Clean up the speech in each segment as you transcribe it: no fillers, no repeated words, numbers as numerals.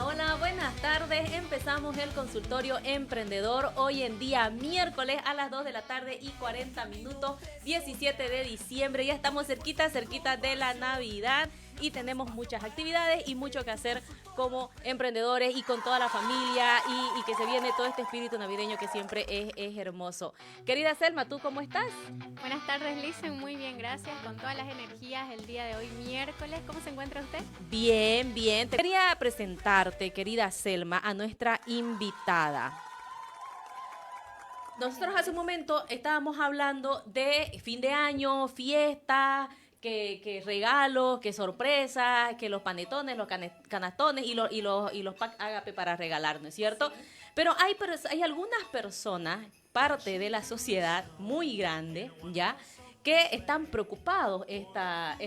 Hola, buenas tardes. Empezamos el consultorio emprendedor hoy en día miércoles a las 2 de la tarde y 40 minutos, 17 de diciembre. Ya estamos cerquita de la Navidad y tenemos muchas actividades y mucho que hacer como emprendedores y con toda la familia y que se viene todo este espíritu navideño que siempre es hermoso. Querida Selma, ¿tú cómo estás? Buenas tardes, Lisen, muy bien, gracias, con todas las energías el día de hoy miércoles. ¿Cómo se encuentra usted? Bien, bien. Te quería presentarte, querida Selma, a nuestra invitada. Nosotros hace un momento estábamos hablando de fin de año, fiesta, que regalos, que sorpresas, que los panetones, los canastones y los pack ágape para regalar, ¿no es cierto? Sí. Pero hay algunas personas, parte de la sociedad muy grande, ¿ya?, que están preocupados estas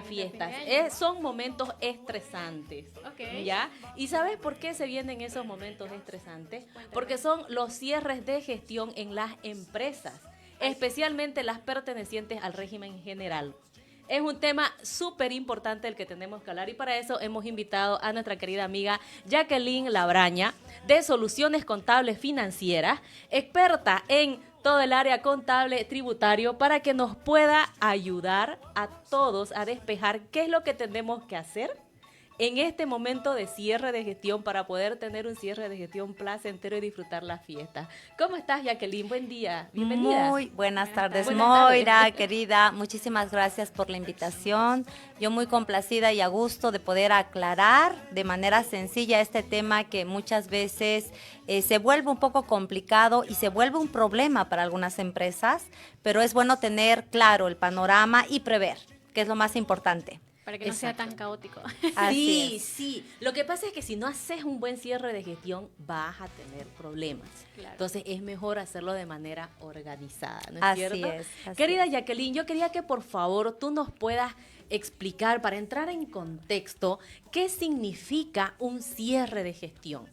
fiestas. Son momentos estresantes, Okay. ¿ya? ¿Y sabes por qué se vienen esos momentos estresantes? Porque son los cierres de gestión en las empresas, especialmente las pertenecientes al régimen general. Es un tema súper importante el que tenemos que hablar y para eso hemos invitado a nuestra querida amiga Jacqueline Labraña de Soluciones Contables Financieras, experta en todo el área contable tributario, para que nos pueda ayudar a todos a despejar qué es lo que tenemos que hacer en este momento de cierre de gestión para poder tener un cierre de gestión placentero y disfrutar las fiestas. ¿Cómo estás, Jacqueline? Buen día, bienvenida. Muy buenas tardes, Buenas Moira, tardes. querida. Muchísimas gracias por la invitación. Yo muy complacida y a gusto de poder aclarar de manera sencilla este tema que muchas veces se vuelve un poco complicado y se vuelve un problema para algunas empresas, pero es bueno tener claro el panorama y prever, que es lo más importante. Para que no sea tan caótico. Así es. Sí. Lo que pasa es que si no haces un buen cierre de gestión, vas a tener problemas. Claro. Entonces, es mejor hacerlo de manera organizada, ¿no es Así cierto? es, así Querida es. Jacqueline, yo quería que por favor tú nos puedas explicar, para entrar en contexto, qué significa un cierre de gestión.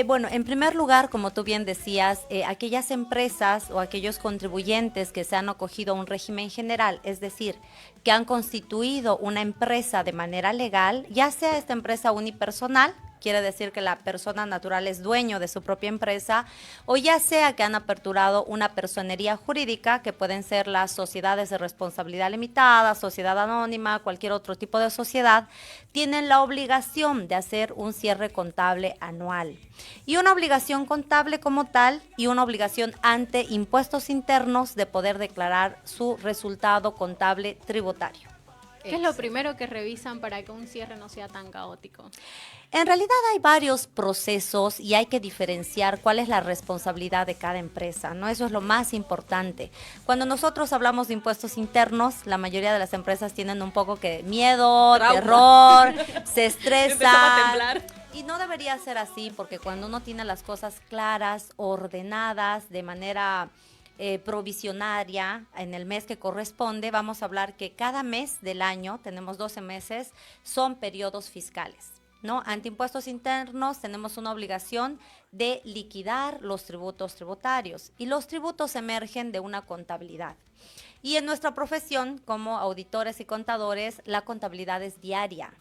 Bueno, en primer lugar, como tú bien decías, aquellas empresas o aquellos contribuyentes que se han acogido a un régimen general, es decir, que han constituido una empresa de manera legal, ya sea esta empresa unipersonal, quiere decir que la persona natural es dueño de su propia empresa, o ya sea que han aperturado una personería jurídica, que pueden ser las sociedades de responsabilidad limitada, sociedad anónima, cualquier otro tipo de sociedad, tienen la obligación de hacer un cierre contable anual. Y una obligación contable como tal y una obligación ante impuestos internos de poder declarar su resultado contable tributario. ¿Qué es lo primero que revisan para que un cierre no sea tan caótico? En realidad hay varios procesos y hay que diferenciar cuál es la responsabilidad de cada empresa, ¿no? Eso es lo más importante. Cuando nosotros hablamos de impuestos internos, la mayoría de las empresas tienen un poco que miedo, Trauma. terror, se estresan. Empezamos a temblar. Y no debería ser así, porque cuando uno tiene las cosas claras, ordenadas, de manera provisionaria, en el mes que corresponde, vamos a hablar que cada mes del año, tenemos 12 meses, son periodos fiscales, ¿no? Ante impuestos internos tenemos una obligación de liquidar los tributos tributarios y los tributos emergen de una contabilidad. Y en nuestra profesión, como auditores y contadores, la contabilidad es diaria.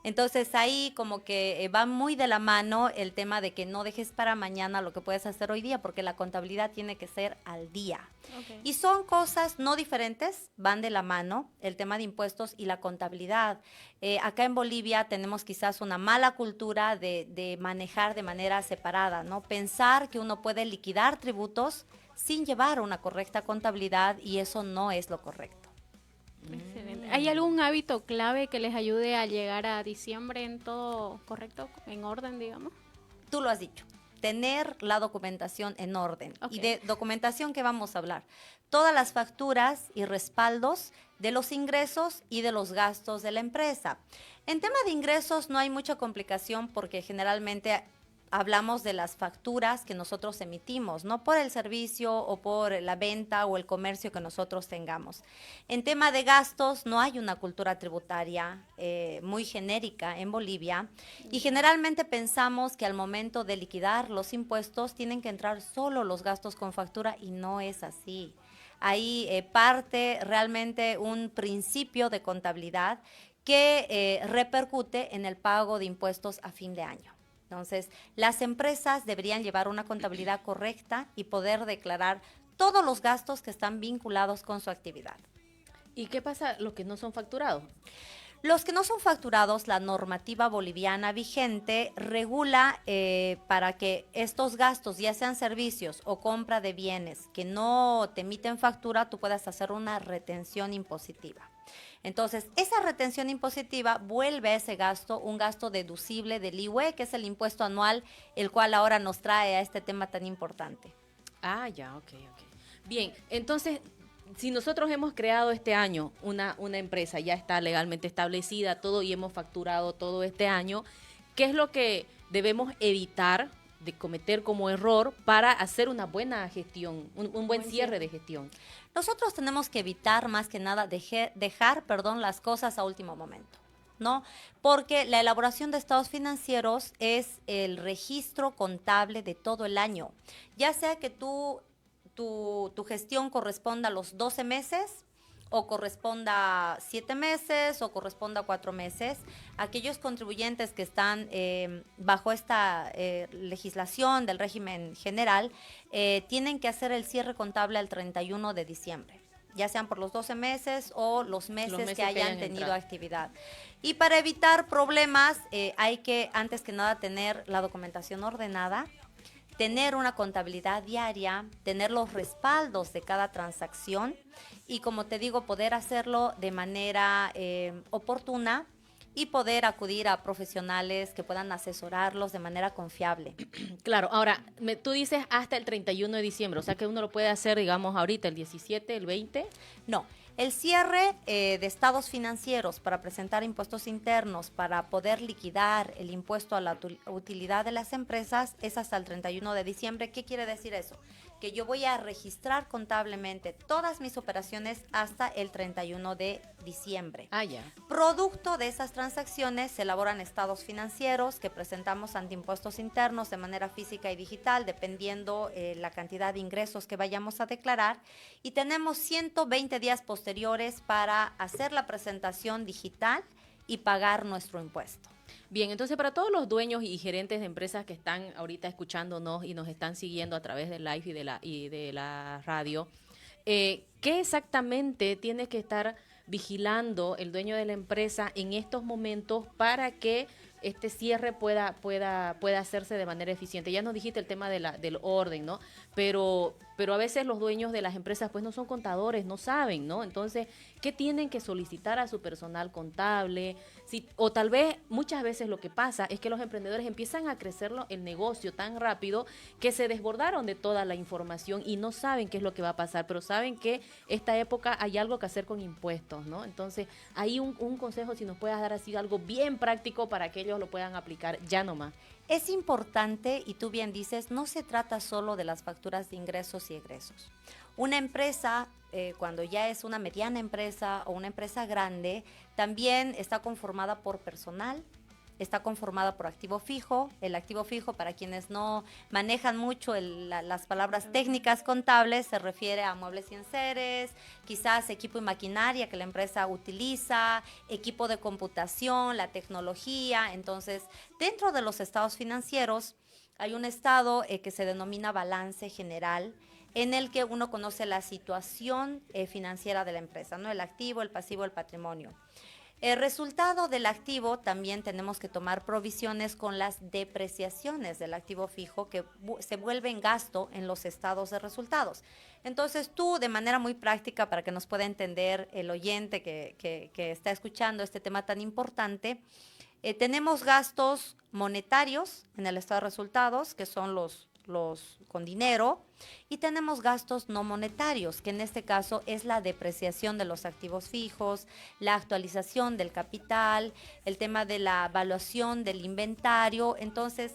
Entonces ahí como que va muy de la mano el tema de que no dejes para mañana lo que puedes hacer hoy día, porque la contabilidad tiene que ser al día. Okay. Y son cosas no diferentes, van de la mano, el tema de impuestos y la contabilidad. Acá en Bolivia tenemos quizás una mala cultura de manejar de manera separada, ¿no? Pensar que uno puede liquidar tributos sin llevar una correcta contabilidad, y eso no es lo correcto. Excelente. ¿Hay algún hábito clave que les ayude a llegar a diciembre en todo correcto, en orden, digamos? Tú lo has dicho, tener la documentación en orden. Okay. ¿Y de documentación qué vamos a hablar? Todas las facturas y respaldos de los ingresos y de los gastos de la empresa. En tema de ingresos no hay mucha complicación, porque generalmente hablamos de las facturas que nosotros emitimos, no por el servicio o por la venta o el comercio que nosotros tengamos. En tema de gastos no hay una cultura tributaria muy genérica en Bolivia, y generalmente pensamos que al momento de liquidar los impuestos tienen que entrar solo los gastos con factura, y no es así. Ahí parte realmente un principio de contabilidad que repercute en el pago de impuestos a fin de año. Entonces, las empresas deberían llevar una contabilidad correcta y poder declarar todos los gastos que están vinculados con su actividad. ¿Y qué pasa los que no son facturados? Los que no son facturados, la normativa boliviana vigente regula para que estos gastos, ya sean servicios o compra de bienes que no te emiten factura, tú puedas hacer una retención impositiva. Entonces, esa retención impositiva vuelve a ese gasto un gasto deducible del IUE, que es el impuesto anual, el cual ahora nos trae a este tema tan importante. Ah, ya, ok. Bien, entonces, si nosotros hemos creado este año una empresa, ya está legalmente establecida todo y hemos facturado todo este año, ¿qué es lo que debemos evitar de cometer como error para hacer una buena gestión, un buen cierre de gestión? Nosotros tenemos que evitar más que nada dejar las cosas a último momento, ¿no? Porque la elaboración de estados financieros es el registro contable de todo el año, ya sea que tu gestión corresponda a los 12 meses o corresponda a 7 meses o corresponda a 4 meses. Aquellos contribuyentes que están bajo esta legislación del régimen general tienen que hacer el cierre contable al 31 de diciembre, ya sean por los 12 meses o los meses que hayan tenido actividad. Y para evitar problemas hay que, antes que nada, tener la documentación ordenada, tener una contabilidad diaria, tener los respaldos de cada transacción y, como te digo, poder hacerlo de manera oportuna y poder acudir a profesionales que puedan asesorarlos de manera confiable. Claro, ahora, tú dices hasta el 31 de diciembre, o sea que uno lo puede hacer, digamos, ahorita, el 17, el 20. No. El cierre de estados financieros para presentar impuestos internos, para poder liquidar el impuesto a la utilidad de las empresas, es hasta el 31 de diciembre. ¿Qué quiere decir eso? Que yo voy a registrar contablemente todas mis operaciones hasta el 31 de diciembre. Ah, ya. Producto de esas transacciones se elaboran estados financieros que presentamos ante impuestos internos de manera física y digital, dependiendo la cantidad de ingresos que vayamos a declarar, y tenemos 120 días posteriores para hacer la presentación digital y pagar nuestro impuesto. Bien, entonces para todos los dueños y gerentes de empresas que están ahorita escuchándonos y nos están siguiendo a través del live y de la radio, ¿qué exactamente tiene que estar vigilando el dueño de la empresa en estos momentos para que este cierre pueda hacerse de manera eficiente? Ya nos dijiste el tema del orden, ¿no? Pero a veces los dueños de las empresas pues no son contadores, no saben, ¿no? Entonces, ¿qué tienen que solicitar a su personal contable? O tal vez muchas veces lo que pasa es que los emprendedores empiezan a crecer el negocio tan rápido que se desbordaron de toda la información y no saben qué es lo que va a pasar, pero saben que esta época hay algo que hacer con impuestos, ¿no? Entonces, ahí un consejo, si nos puedas dar así algo bien práctico para que ellos lo puedan aplicar ya nomás. Es importante, y tú bien dices, no se trata solo de las facturas de ingresos y egresos. Una empresa, cuando ya es una mediana empresa o una empresa grande, también está conformada por personal, está conformada por activo fijo. El activo fijo, para quienes no manejan mucho las palabras técnicas contables, se refiere a muebles y enseres, quizás equipo y maquinaria que la empresa utiliza, equipo de computación, la tecnología. Entonces, dentro de los estados financieros hay un estado que se denomina balance general, en el que uno conoce la situación financiera de la empresa, ¿no? El activo, el pasivo, el patrimonio. El resultado del activo, también tenemos que tomar provisiones con las depreciaciones del activo fijo que se vuelven gasto en los estados de resultados. Entonces tú, de manera muy práctica, para que nos pueda entender el oyente que está escuchando este tema tan importante, tenemos gastos monetarios en el estado de resultados, que son los con dinero, y tenemos gastos no monetarios, que en este caso es la depreciación de los activos fijos, la actualización del capital, el tema de la evaluación del inventario. Entonces,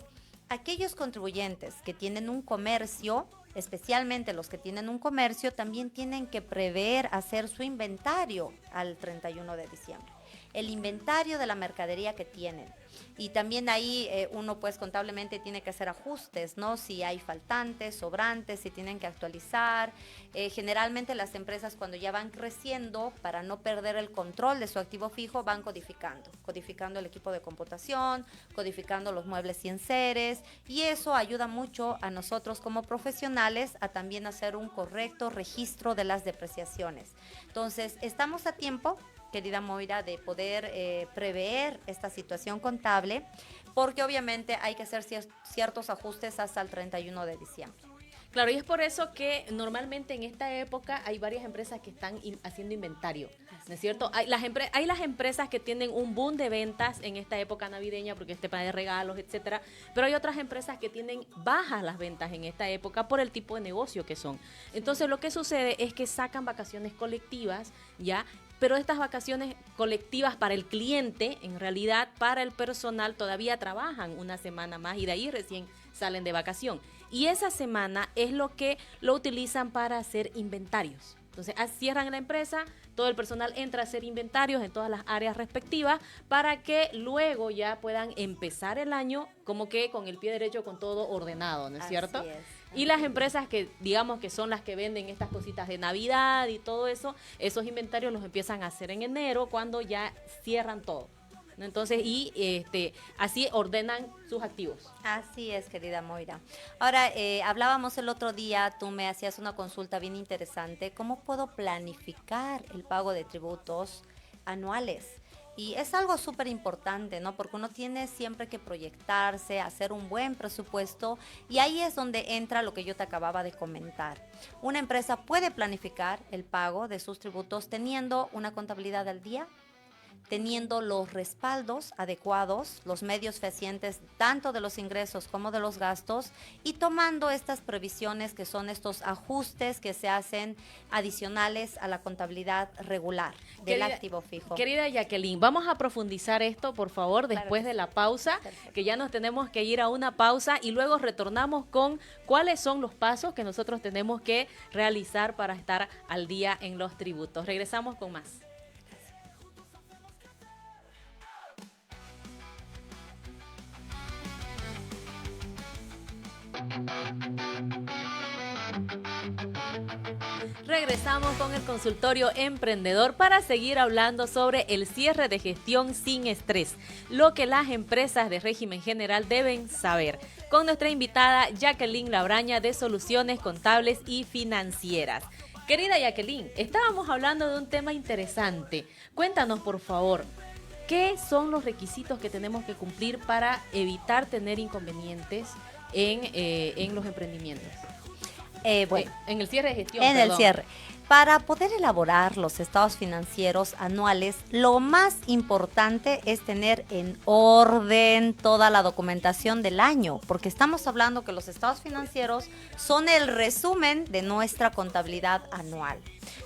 aquellos contribuyentes que tienen un comercio, especialmente los que tienen un comercio, también tienen que prever hacer su inventario al 31 de diciembre. el inventario de la mercadería que tienen. Y también ahí uno pues contablemente tiene que hacer ajustes, ¿no? Si hay faltantes, sobrantes, si tienen que actualizar. Generalmente las empresas cuando ya van creciendo, para no perder el control de su activo fijo, van codificando el equipo de computación, codificando los muebles y enseres, y eso ayuda mucho a nosotros como profesionales a también hacer un correcto registro de las depreciaciones. Entonces, estamos a tiempo, querida Moira, de poder prever esta situación contable, porque obviamente hay que hacer ciertos ajustes hasta el 31 de diciembre. Claro, y es por eso que normalmente en esta época hay varias empresas que están haciendo inventario, ¿no es cierto? Hay las empresas que tienen un boom de ventas en esta época navideña porque es tema de regalos, etcétera, pero hay otras empresas que tienen bajas las ventas en esta época por el tipo de negocio que son. Entonces lo que sucede es que sacan vacaciones colectivas, ¿ya? Pero estas vacaciones colectivas para el cliente, en realidad para el personal todavía trabajan una semana más y de ahí recién salen de vacación. Y esa semana es lo que lo utilizan para hacer inventarios. Entonces cierran la empresa, todo el personal entra a hacer inventarios en todas las áreas respectivas para que luego ya puedan empezar el año como que con el pie derecho, con todo ordenado, ¿no es cierto? Así es. Y las empresas que digamos que son las que venden estas cositas de Navidad y todo eso, esos inventarios los empiezan a hacer en enero cuando ya cierran todo, ¿no? Entonces, así ordenan sus activos. Así es, querida Moira. Ahora, hablábamos el otro día, tú me hacías una consulta bien interesante, ¿cómo puedo planificar el pago de tributos anuales? Y es algo súper importante, ¿no? Porque uno tiene siempre que proyectarse, hacer un buen presupuesto, y ahí es donde entra lo que yo te acababa de comentar. Una empresa puede planificar el pago de sus tributos teniendo una contabilidad al día, teniendo los respaldos adecuados, los medios fehacientes tanto de los ingresos como de los gastos, y tomando estas previsiones que son estos ajustes que se hacen adicionales a la contabilidad regular del activo fijo. Querida Jacqueline, vamos a profundizar esto, por favor, después Claro de la pausa, Perfecto. que ya nos tenemos que ir a una pausa y luego retornamos con cuáles son los pasos que nosotros tenemos que realizar para estar al día en los tributos. Regresamos con más. Regresamos con el consultorio emprendedor para seguir hablando sobre el cierre de gestión sin estrés, lo que las empresas de régimen general deben saber, con nuestra invitada Jacqueline Labraña de Soluciones Contables y Financieras. Querida Jacqueline, estábamos hablando de un tema interesante. Cuéntanos, por favor, ¿qué son los requisitos que tenemos que cumplir para evitar tener inconvenientes en los emprendimientos? En el cierre de gestión. En el cierre. Para poder elaborar los estados financieros anuales, lo más importante es tener en orden toda la documentación del año, porque estamos hablando que los estados financieros son el resumen de nuestra contabilidad anual.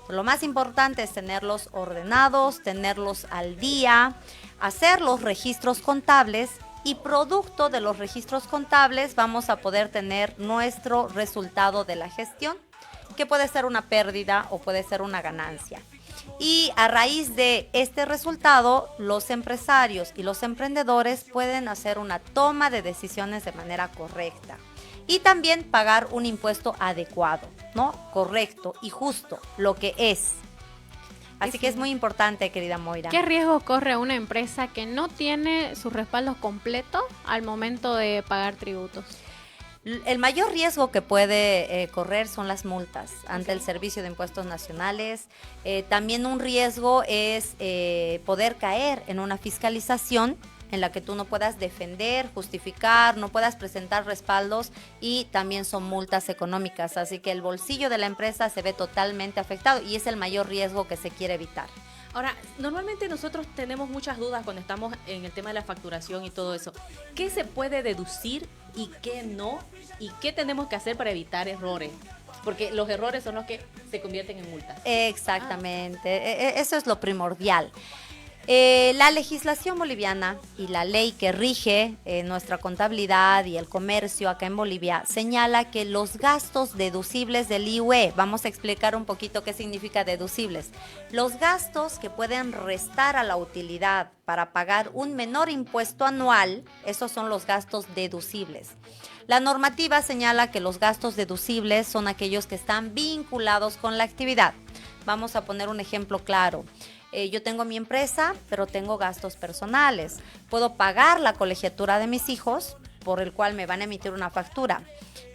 Lo más importante es tenerlos ordenados, tenerlos al día, hacer los registros contables, y producto de los registros contables vamos a poder tener nuestro resultado de la gestión, que puede ser una pérdida o puede ser una ganancia. Y a raíz de este resultado, los empresarios y los emprendedores pueden hacer una toma de decisiones de manera correcta y también pagar un impuesto adecuado, ¿no? Correcto y justo, lo que es. Así que es muy importante, querida Moira. ¿Qué riesgo corre una empresa que no tiene sus respaldos completos al momento de pagar tributos? El mayor riesgo que puede correr son las multas ante el Servicio de Impuestos Nacionales. También un riesgo es poder caer en una fiscalización en la que tú no puedas defender, justificar, no puedas presentar respaldos, y también son multas económicas. Así que el bolsillo de la empresa se ve totalmente afectado y es el mayor riesgo que se quiere evitar. Ahora, normalmente nosotros tenemos muchas dudas cuando estamos en el tema de la facturación y todo eso. ¿Qué se puede deducir y qué no? ¿Y qué tenemos que hacer para evitar errores? Porque los errores son los que se convierten en multas. Exactamente, eso es lo primordial. La legislación boliviana y la ley que rige nuestra contabilidad y el comercio acá en Bolivia señala que los gastos deducibles del IUE, vamos a explicar un poquito qué significa deducibles, los gastos que pueden restar a la utilidad para pagar un menor impuesto anual, esos son los gastos deducibles. La normativa señala que los gastos deducibles son aquellos que están vinculados con la actividad. Vamos a poner un ejemplo claro. Yo tengo mi empresa, pero tengo gastos personales. Puedo pagar la colegiatura de mis hijos, por el cual me van a emitir una factura.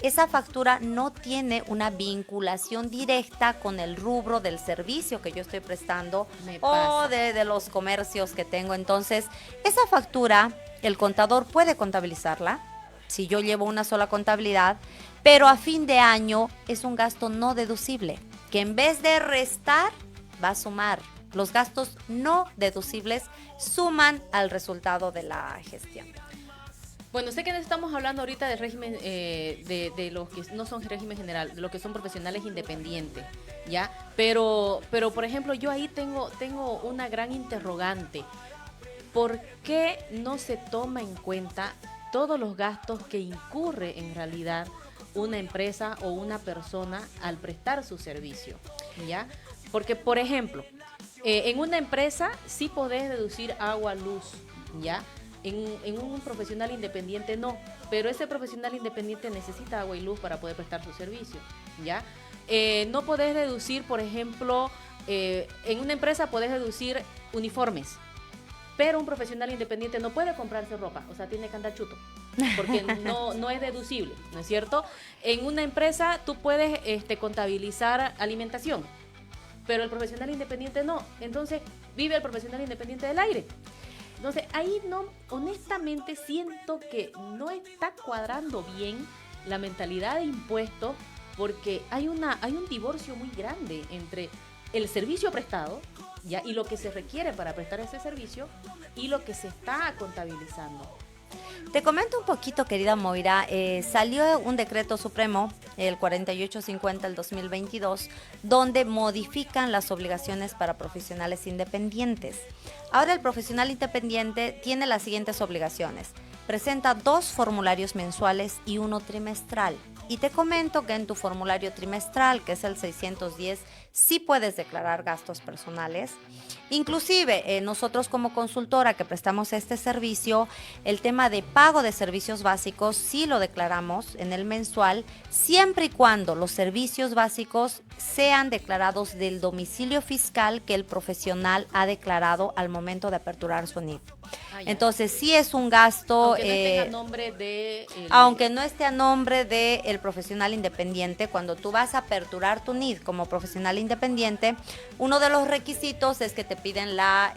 Esa factura no tiene una vinculación directa con el rubro del servicio que yo estoy prestando o de los comercios que tengo. Entonces, esa factura, el contador puede contabilizarla, si yo llevo una sola contabilidad, pero a fin de año es un gasto no deducible, que en vez de restar, va a sumar. Los gastos no deducibles suman al resultado de la gestión. Bueno, sé que estamos hablando ahorita del régimen, de los que no son régimen general, de los que son profesionales independientes, ¿ya? Pero por ejemplo, yo ahí tengo una gran interrogante. ¿Por qué no se toma en cuenta todos los gastos que incurre en realidad una empresa o una persona al prestar su servicio, ¿ya? Porque, por ejemplo, en una empresa sí podés deducir agua, luz, ¿ya? En un profesional independiente no, pero ese profesional independiente necesita agua y luz para poder prestar su servicio, ¿ya? No podés deducir, por ejemplo, en una empresa podés deducir uniformes, pero un profesional independiente no puede comprarse ropa, o sea, tiene que andar chuto, porque no es deducible, ¿no es cierto? En una empresa tú puedes contabilizar alimentación, pero el profesional independiente no. Entonces, vive el profesional independiente del aire. Entonces, ahí no, honestamente siento que no está cuadrando bien la mentalidad de impuestos, porque hay un divorcio muy grande entre el servicio prestado, ¿ya? Y lo que se requiere para prestar ese servicio y lo que se está contabilizando. Te comento un poquito, querida Moira, salió un decreto supremo, el 4850 del 2022, donde modifican las obligaciones para profesionales independientes. Ahora el profesional independiente tiene las siguientes obligaciones. Presenta 2 formularios mensuales y 1 trimestral. Y te comento que en tu formulario trimestral, que es el 610, sí puedes declarar gastos personales. Inclusive, nosotros como consultora que prestamos este servicio, el tema de pago de servicios básicos sí lo declaramos en el mensual, siempre y cuando los servicios básicos sean declarados del domicilio fiscal que el profesional ha declarado al momento de aperturar su NIF. Entonces, sí es un gasto... Aunque no tenga nombre de... Aunque no esté a nombre del profesional independiente, cuando tú vas a aperturar tu NID como profesional independiente, uno de los requisitos es que te piden la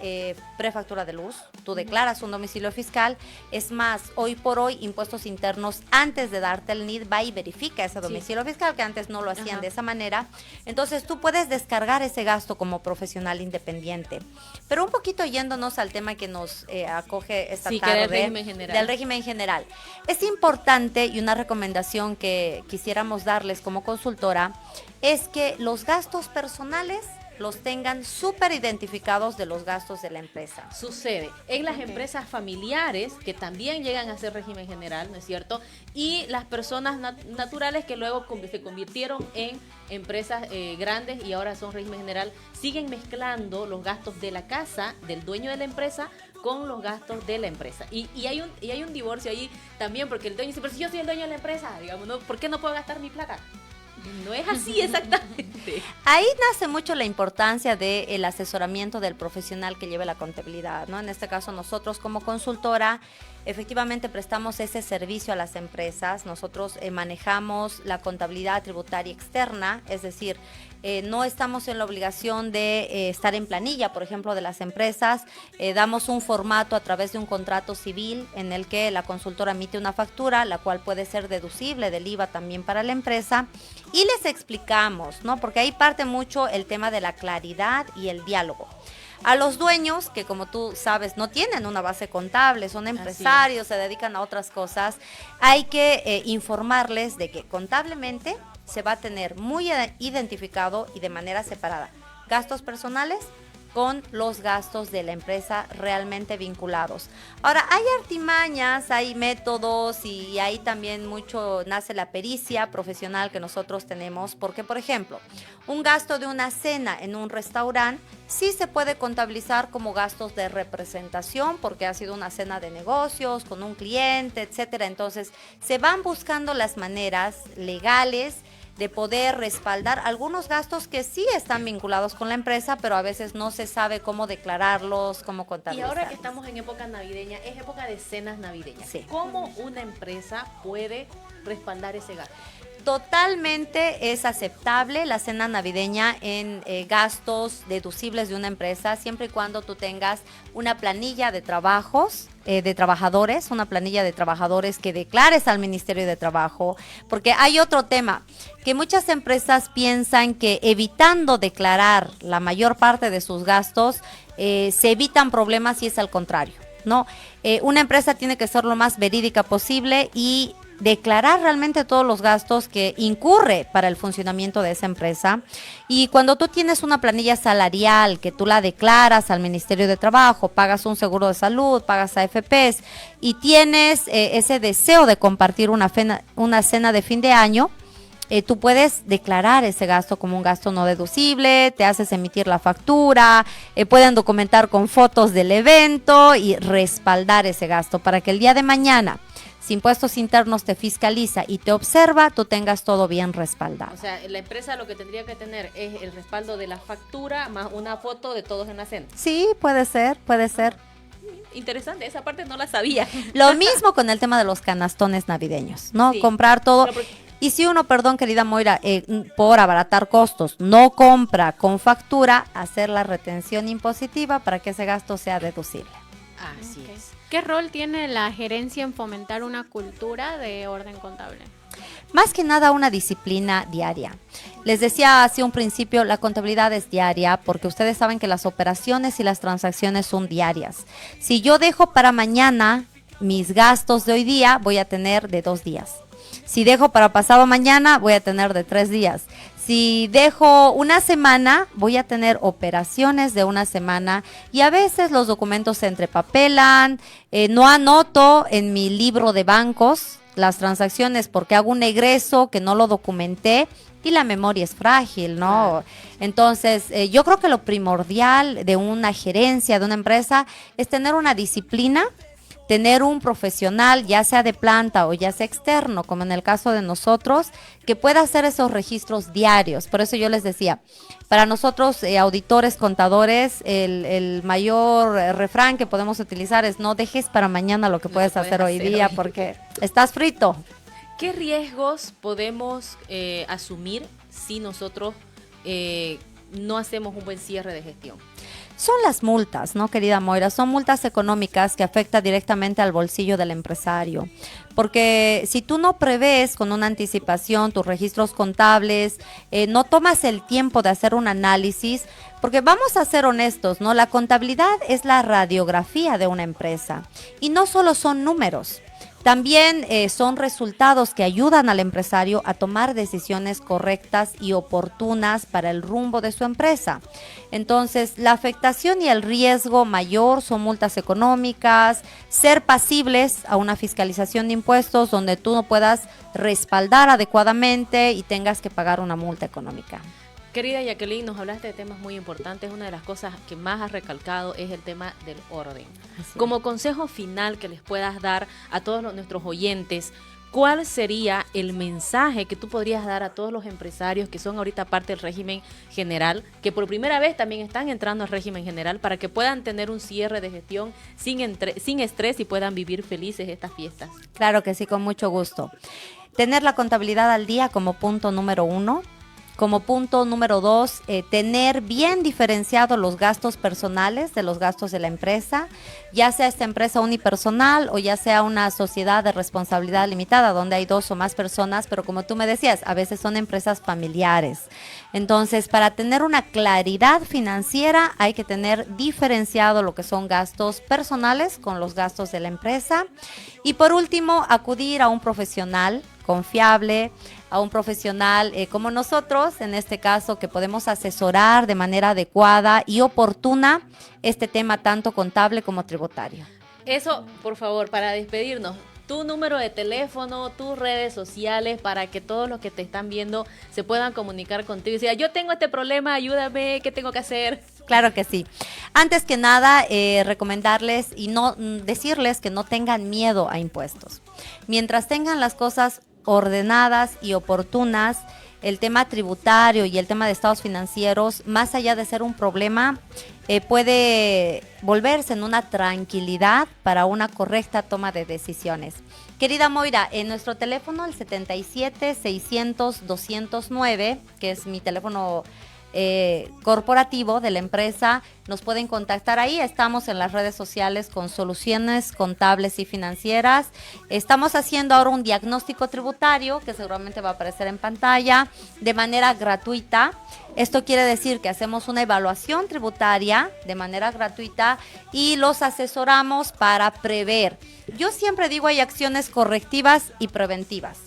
prefactura de luz, tú declaras un domicilio fiscal, es más, hoy por hoy Impuestos Internos, antes de darte el NID, va y verifica ese domicilio fiscal, que antes no lo hacían de esa manera. Entonces tú puedes descargar ese gasto como profesional independiente. Pero un poquito yéndonos al tema que nos acoge esta tarde, del régimen general. Es importante, y una recomendación que quisiéramos darles como consultora, es que los gastos personales los tengan súper identificados de los gastos de la empresa. Sucede en las empresas familiares, que también llegan a ser régimen general, ¿no es cierto? Y las personas naturales que luego se convirtieron en empresas grandes y ahora son régimen general, siguen mezclando los gastos de la casa, del dueño de la empresa, con los gastos de la empresa. Y hay un divorcio ahí también, porque el dueño dice, pero si yo soy el dueño de la empresa, digamos, ¿no? ¿Por qué no puedo gastar mi plata? No es así exactamente. Ahí nace mucho la importancia del asesoramiento del profesional que lleve la contabilidad, ¿no? En este caso, nosotros como consultora, efectivamente prestamos ese servicio a las empresas. Nosotros manejamos la contabilidad tributaria externa, es decir, no estamos en la obligación de estar en planilla, por ejemplo, de las empresas. Damos un formato a través de un contrato civil en el que la consultora emite una factura, la cual puede ser deducible del IVA también para la empresa. Y les explicamos, ¿no? Porque ahí parte mucho el tema de la claridad y el diálogo. A los dueños, que como tú sabes, no tienen una base contable, son empresarios, se dedican a otras cosas, hay que informarles de que contablemente se va a tener muy identificado y de manera separada gastos personales con los gastos de la empresa realmente vinculados. Ahora, hay artimañas, hay métodos y ahí también mucho nace la pericia profesional que nosotros tenemos, porque, por ejemplo, un gasto de una cena en un restaurante sí se puede contabilizar como gastos de representación porque ha sido una cena de negocios con un cliente, etcétera. Entonces, se van buscando las maneras legales de poder respaldar algunos gastos que sí están vinculados con la empresa, pero a veces no se sabe cómo declararlos, cómo Y contabilizarlos. ahora que estamos en época navideña, es época de cenas navideñas. Sí. ¿Cómo una empresa puede respaldar ese gasto? Totalmente es aceptable la cena navideña en gastos deducibles de una empresa, siempre y cuando tú tengas una planilla de trabajos, de trabajadores, una planilla de trabajadores que declares al Ministerio de Trabajo, porque hay otro tema, que muchas empresas piensan que evitando declarar la mayor parte de sus gastos, se evitan problemas y es al contrario, ¿no? Una empresa tiene que ser lo más verídica posible y declarar realmente todos los gastos que incurre para el funcionamiento de esa empresa. Y cuando tú tienes una planilla salarial que tú la declaras al Ministerio de Trabajo, pagas un seguro de salud, pagas AFPs y tienes ese deseo de compartir una cena de fin de año, tú puedes declarar ese gasto como un gasto no deducible, te haces emitir la factura, pueden documentar con fotos del evento y respaldar ese gasto para que el día de mañana, si Impuestos Internos te fiscaliza y te observa, tú tengas todo bien respaldado. O sea, la empresa lo que tendría que tener es el respaldo de la factura más una foto de todos en la cena. Sí, puede ser, puede ser. Interesante, esa parte no la sabía. Lo mismo con el tema de los canastones navideños, ¿no? Sí. Comprar todo. Y si uno, perdón, querida Moira, por abaratar costos, no compra con factura, hacer la retención impositiva para que ese gasto sea deducible. Así Ok. es. ¿Qué rol tiene la gerencia en fomentar una cultura de orden contable? Más que nada una disciplina diaria. Les decía hace un principio, la contabilidad es diaria porque ustedes saben que las operaciones y las transacciones son diarias. Si yo dejo para mañana mis gastos de hoy día, voy a tener de 2 días. Si dejo para pasado mañana, voy a tener de 3 días. Si dejo una semana, voy a tener operaciones de una semana y a veces los documentos se entrepapelan, no anoto en mi libro de bancos las transacciones porque hago un egreso que no lo documenté y la memoria es frágil, ¿no? Entonces, yo creo que lo primordial de una gerencia, de una empresa, es tener una disciplina, tener un profesional, ya sea de planta o ya sea externo, como en el caso de nosotros, que pueda hacer esos registros diarios. Por eso yo les decía, para nosotros, auditores, contadores, el mayor refrán que podemos utilizar es no dejes para mañana lo que puedes hacer hoy día porque estás frito. ¿Qué riesgos podemos asumir si nosotros no hacemos un buen cierre de gestión? Son las multas, ¿no, querida Moira? Son multas económicas que afectan directamente al bolsillo del empresario. Porque si tú no prevés con una anticipación tus registros contables, no tomas el tiempo de hacer un análisis, porque vamos a ser honestos, ¿no? La contabilidad es la radiografía de una empresa y no solo son números. También son resultados que ayudan al empresario a tomar decisiones correctas y oportunas para el rumbo de su empresa. Entonces, la afectación y el riesgo mayor son multas económicas, ser pasibles a una fiscalización de impuestos donde tú no puedas respaldar adecuadamente y tengas que pagar una multa económica. Querida Jacqueline, nos hablaste de temas muy importantes. Una de las cosas que más has recalcado es el tema del orden. Como consejo final que les puedas dar a todos nuestros oyentes, ¿cuál sería el mensaje que tú podrías dar a todos los empresarios que son ahorita parte del régimen general, que por primera vez también están entrando al régimen general, para que puedan tener un cierre de gestión sin estrés y puedan vivir felices estas fiestas? Claro que sí, con mucho gusto. Tener la contabilidad al día como punto número 1. Como punto número 2, tener bien diferenciados los gastos personales de los gastos de la empresa, ya sea esta empresa unipersonal o ya sea una sociedad de responsabilidad limitada donde hay 2 o más personas, pero como tú me decías, a veces son empresas familiares. Entonces, para tener una claridad financiera hay que tener diferenciado lo que son gastos personales con los gastos de la empresa. Y por último, acudir a un profesional confiable, a un profesional como nosotros, en este caso, que podemos asesorar de manera adecuada y oportuna este tema tanto contable como tributario. Eso, por favor, para despedirnos, tu número de teléfono, tus redes sociales, para que todos los que te están viendo se puedan comunicar contigo y decir, yo tengo este problema, ayúdame, ¿qué tengo que hacer? Claro que sí. Antes que nada, recomendarles y no decirles que no tengan miedo a impuestos. Mientras tengan las cosas ordenadas y oportunas, el tema tributario y el tema de estados financieros, más allá de ser un problema, puede volverse en una tranquilidad para una correcta toma de decisiones. Querida Moira, en nuestro teléfono, el 77-600-209, que es mi teléfono corporativo de la empresa, nos pueden contactar ahí. Estamos en las redes sociales con Soluciones Contables y Financieras. Estamos haciendo ahora un diagnóstico tributario que seguramente va a aparecer en pantalla de manera gratuita. Esto quiere decir que hacemos una evaluación tributaria de manera gratuita y los asesoramos para prever. Yo siempre digo, hay acciones correctivas y preventivas.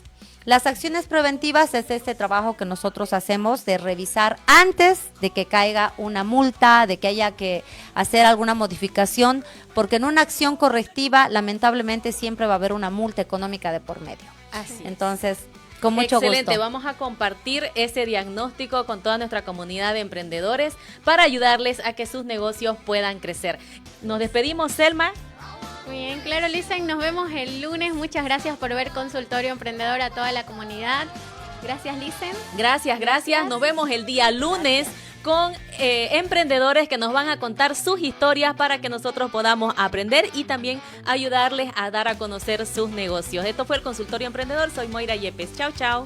Las acciones preventivas es este trabajo que nosotros hacemos de revisar antes de que caiga una multa, de que haya que hacer alguna modificación, porque en una acción correctiva lamentablemente siempre va a haber una multa económica de por medio. Así es. Entonces, con mucho gusto. Excelente, vamos a compartir ese diagnóstico con toda nuestra comunidad de emprendedores para ayudarles a que sus negocios puedan crecer. Nos despedimos, Selma. Muy bien, claro, Lisen, nos vemos el lunes. Muchas gracias por ver Consultorio Emprendedor a toda la comunidad. Gracias, Lisen. Gracias. Nos vemos el día lunes con emprendedores que nos van a contar sus historias para que nosotros podamos aprender y también ayudarles a dar a conocer sus negocios. Esto fue el Consultorio Emprendedor. Soy Moira Yepes. Chao, chao.